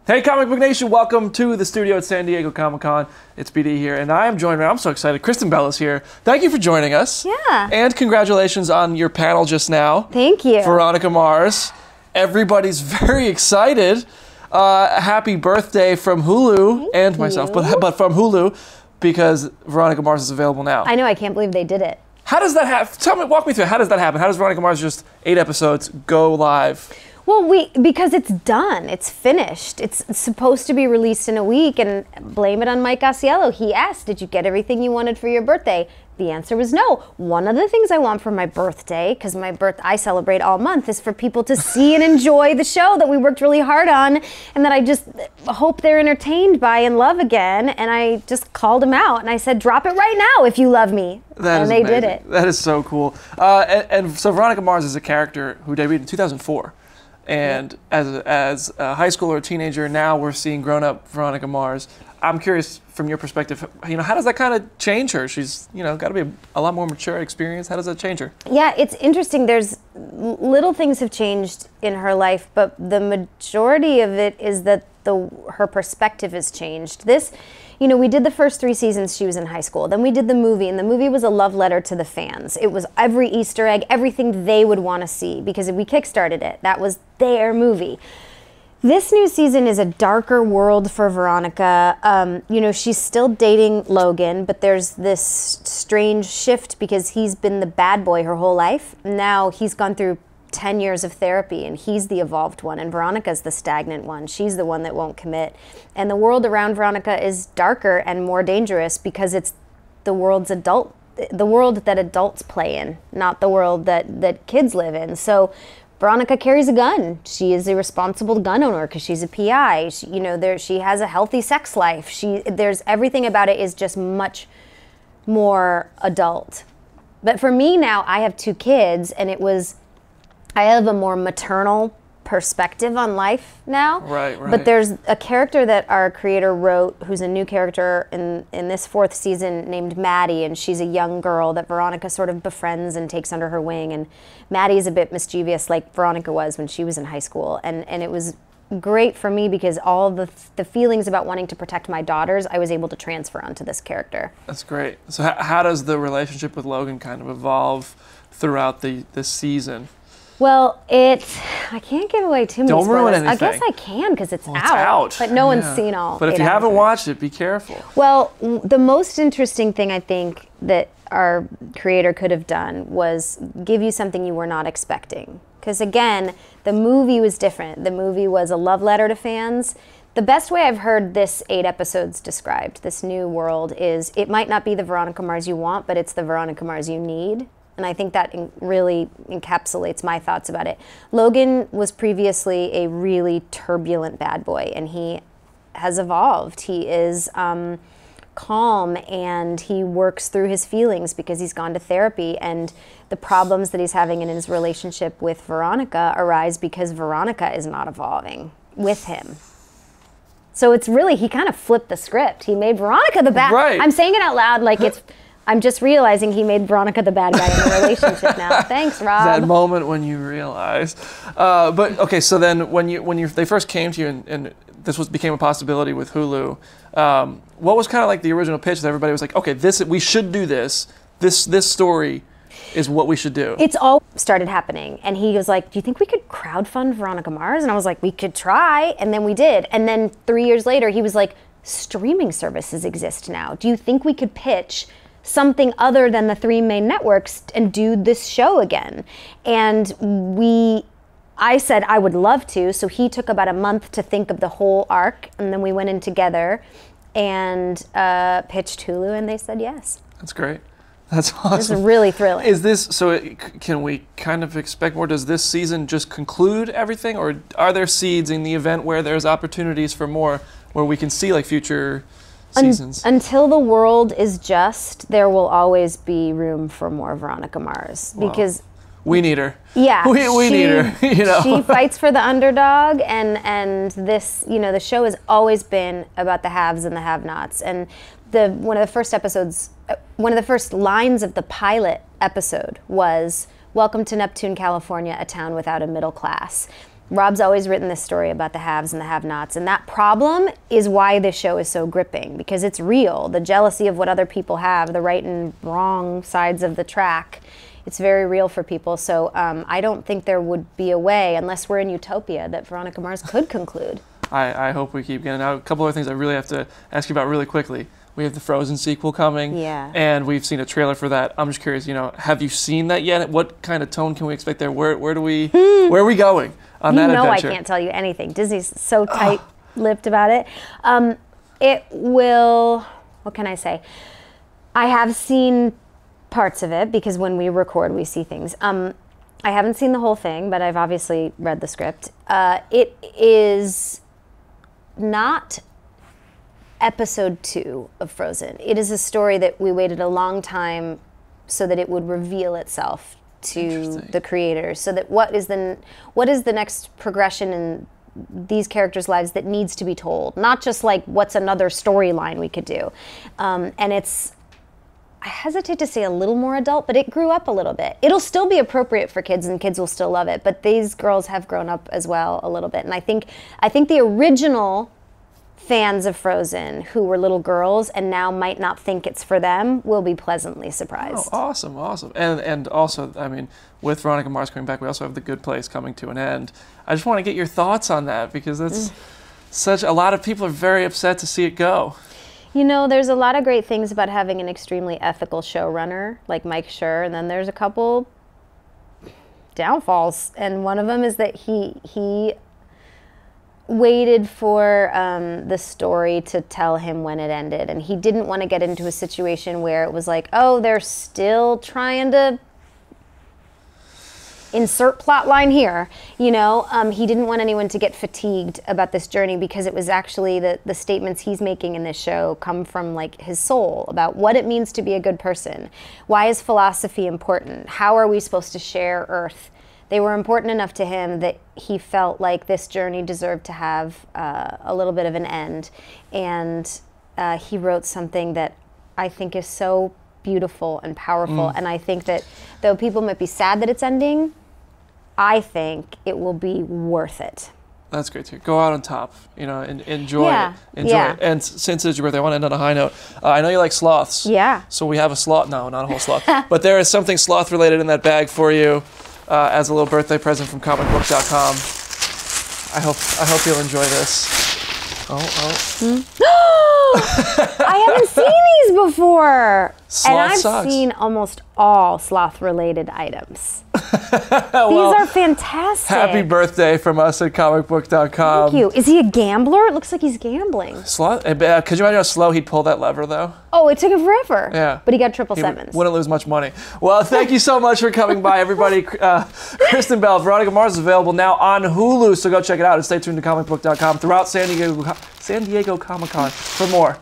Hey Comic Book Nation, welcome to the studio at San Diego Comic-Con. It's BD here, and I am joined by, I'm so excited, Kristen Bell is here. Thank you for joining us. Yeah. And congratulations on your panel just now. Thank you. Veronica Mars. Everybody's very excited. Happy birthday from Hulu and myself, but from Hulu, because Veronica Mars is available now. I know, I can't believe they did it. How does that happen? Walk me through, how does that happen? How does Veronica Mars, just 8 episodes, go live? Well, because it's done, it's finished. It's supposed to be released in a week, and blame it on Mike Ausiello. He asked, did you get everything you wanted for your birthday? The answer was no. One of the things I want for my birthday, because I celebrate all month, is for people to see and enjoy the show that we worked really hard on, and that I just hope they're entertained by and love again. And I just called them out, and I said, drop it right now if you love me. And they amazing. did it. That is so cool. And so Veronica Mars is a character who debuted in 2004. And as a high schooler or teenager, now we're seeing grown-up Veronica Mars. I'm curious, from your perspective, how does that kind of change her? She's, got to be a lot more mature, experienced. How does that change her? Yeah, it's interesting. There's little things have changed in her life, but the majority of it is that her perspective has changed. We did the first 3 seasons she was in high school. Then we did the movie, and the movie was a love letter to the fans. It was every Easter egg, everything they would want to see, because we kickstarted it. That was their movie. This new season is a darker world for Veronica. She's still dating Logan, but there's this strange shift because he's been the bad boy her whole life. Now he's gone through 10 years of therapy, and he's the evolved one, and Veronica's the stagnant one. She's the one that won't commit. And the world around Veronica is darker and more dangerous because it's the world that adults play in, not the world that kids live in. So Veronica carries a gun. She is a responsible gun owner because she's a PI. She has a healthy sex life. There's everything about it is just much more adult. But for me now, I have 2 kids, and I have a more maternal perspective on life now. Right. But there's a character that our creator wrote, who's a new character in this 4th season, named Maddie, and she's a young girl that Veronica sort of befriends and takes under her wing. And Maddie is a bit mischievous, like Veronica was when she was in high school. And it was great for me because all the feelings about wanting to protect my daughters, I was able to transfer onto this character. That's great. So how does the relationship with Logan kind of evolve throughout this season? Well, I can't give away too many spoilers. Don't ruin anything. I guess I can because it's out. Out. But no one's seen all. But if you haven't watched it, be careful. Well, the most interesting thing I think that our creator could have done was give you something you were not expecting. Because again, the movie was different. The movie was a love letter to fans. The best way I've heard this 8 episodes described, this new world, is it might not be the Veronica Mars you want, but it's the Veronica Mars you need. And I think that really encapsulates my thoughts about it. Logan was previously a really turbulent bad boy, and he has evolved. He is calm, and he works through his feelings because he's gone to therapy. And the problems that he's having in his relationship with Veronica arise because Veronica is not evolving with him. So it's really, he kind of flipped the script. He made Veronica the bad. Right. I'm saying it out loud like I'm just realizing he made Veronica the bad guy in the relationship now. Thanks, Rob. That moment when you realize. But okay, so then when they first came to you and this became a possibility with Hulu, what was kind of like the original pitch that everybody was like, okay, we should do this. This story is what we should do. It's all started happening, and he was like, do you think we could crowdfund Veronica Mars? And I was like, we could try, and then we did. And then 3 years later, he was like, streaming services exist now. Do you think we could pitch something other than the 3 main networks and do this show again? And I said I would love to, so he took about a month to think of the whole arc, and then we went in together and pitched Hulu, and they said yes. That's great. That's awesome. This is really thrilling. Can we kind of expect more? Does this season just conclude everything, or are there seeds in the event where there's opportunities for more, where we can see like future seasons? Until the world is just, there will always be room for more Veronica Mars. Wow. Because we need her. Yeah. We need her. She fights for the underdog, and this, the show has always been about the haves and the have-nots. And one of the first lines of the pilot episode was, "Welcome to Neptune, California, a town without a middle class." Rob's always written this story about the haves and the have-nots, and that problem is why this show is so gripping, because it's real. The jealousy of what other people have, the right and wrong sides of the track, it's very real for people. So I don't think there would be a way, unless we're in utopia, that Veronica Mars could conclude. I hope we keep getting out. A couple other things I really have to ask you about really quickly. We have the Frozen sequel coming, and we've seen a trailer for that. I'm just curious, have you seen that yet? What kind of tone can we expect there? Where are we going on that adventure? I can't tell you anything. Disney's so tight-lipped about it. It will, what can I say? I have seen parts of it, because when we record, we see things. I haven't seen the whole thing, but I've obviously read the script. It is not episode 2 of Frozen. It is a story that we waited a long time so that it would reveal itself to the creators, so that what is the next progression in these characters' lives that needs to be told, not just like what's another storyline we could do. And it's, I hesitate to say a little more adult, but it grew up a little bit. It'll still be appropriate for kids, and kids will still love it, but these girls have grown up as well a little bit. And I think the original fans of Frozen who were little girls and now might not think it's for them will be pleasantly surprised. Oh, awesome. And also, I mean, with Veronica Mars coming back, we also have The Good Place coming to an end. I just want to get your thoughts on that, because that's a lot of people are very upset to see it go. There's a lot of great things about having an extremely ethical showrunner like Mike Schur, and then there's a couple downfalls, and one of them is that he waited for the story to tell him when it ended, and he didn't want to get into a situation where it was like, oh, they're still trying to insert plot line here. He didn't want anyone to get fatigued about this journey, because it was actually the statements he's making in this show come from like his soul about what it means to be a good person. Why is philosophy important? How are we supposed to share Earth? They were important enough to him that he felt like this journey deserved to have a little bit of an end. And he wrote something that I think is so beautiful and powerful. And I think that though people might be sad that it's ending, I think it will be worth it. That's great to hear. Go out on top, and enjoy it. Enjoy it. And since it's your birthday, I want to end on a high note. I know you like sloths. Yeah. So we have a sloth. No, not a whole sloth. But there is something sloth related in that bag for you. As a little birthday present from comicbook.com. I hope you'll enjoy this. I haven't seen these before. Sloth and I've socks. seen almost all sloth-related items. These are fantastic. Happy birthday from us at comicbook.com. Thank you. Is he a gambler? It looks like he's gambling. Sloth? Could you imagine how slow he'd pull that lever, though? Oh, it took him forever. Yeah. But he got triple sevens. Wouldn't lose much money. Well, thank you so much for coming by, everybody. Kristen Bell, Veronica Mars is available now on Hulu, so go check it out and stay tuned to comicbook.com throughout San Diego Comic-Con for more.